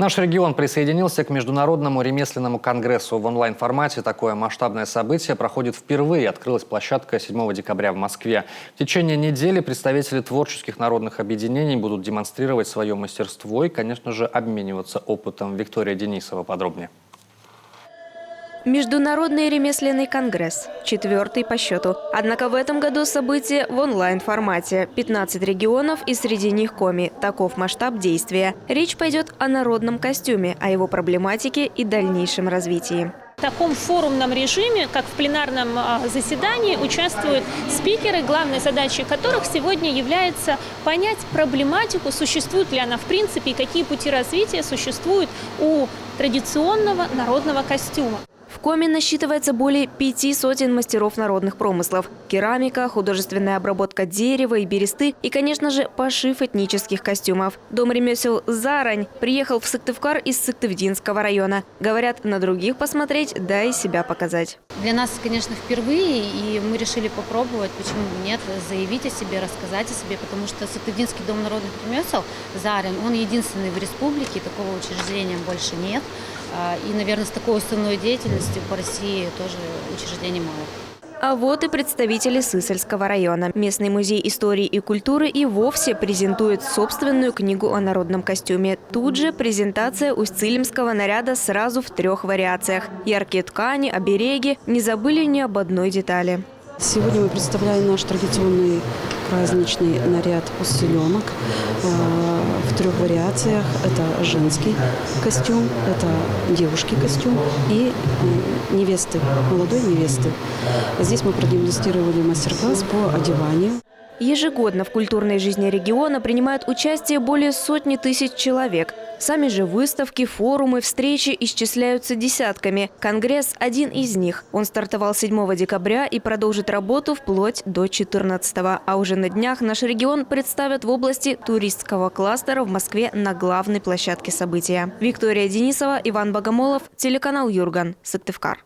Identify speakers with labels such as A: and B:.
A: Наш регион присоединился к Международному ремесленному конгрессу в онлайн-формате. Такое масштабное событие проходит впервые. Открылась площадка 7 декабря в Москве. В течение недели представители творческих народных объединений будут демонстрировать свое мастерство и, конечно же, обмениваться опытом. Виктория Денисова подробнее.
B: Международный ремесленный конгресс – 4-й по счету. Однако в этом году событие в онлайн-формате. 15 регионов и среди них Коми. Таков масштаб действия. Речь пойдет о народном костюме, о его проблематике и дальнейшем развитии.
C: В таком форумном режиме, как в пленарном заседании, участвуют спикеры, главной задачей которых сегодня является понять проблематику, существует ли она в принципе и какие пути развития существуют у традиционного народного костюма.
B: В Коми насчитывается более 5 сотен мастеров народных промыслов. Керамика, художественная обработка дерева и бересты и, конечно же, пошив этнических костюмов. Дом ремесел «Зарань» приехал в Сыктывкар из Сыктывдинского района. Говорят, на других посмотреть, да и себя показать.
D: Для нас, конечно, впервые, и мы решили попробовать, почему бы нет, заявить о себе, рассказать о себе, потому что Сыктывдинский дом народных ремесел «Зарань», он единственный в республике, такого учреждения больше нет. И, наверное, с такой основной деятельностью по России тоже учреждений мало.
B: А вот и представители Сысольского района. Местный музей истории и культуры и вовсе презентует собственную книгу о народном костюме. Тут же презентация усть-цилимского наряда сразу в 3 вариациях. Яркие ткани, обереги. Не забыли ни об одной детали.
E: Сегодня мы представляем наш традиционный праздничный наряд «Усть-селенок» в 3 вариациях. Это женский костюм, это девушки костюм и невесты, молодой невесты. Здесь мы продемонстрировали мастер-класс по одеванию.
B: Ежегодно в культурной жизни региона принимают участие более 100 тысяч человек. Сами же выставки, форумы, встречи исчисляются десятками. Конгресс – один из них. Он стартовал 7 декабря и продолжит работу вплоть до 14-го. А уже на днях наш регион представят в области туристского кластера в Москве на главной площадке события. Виктория Денисова, Иван Богомолов, телеканал Юрган, Сыктывкар.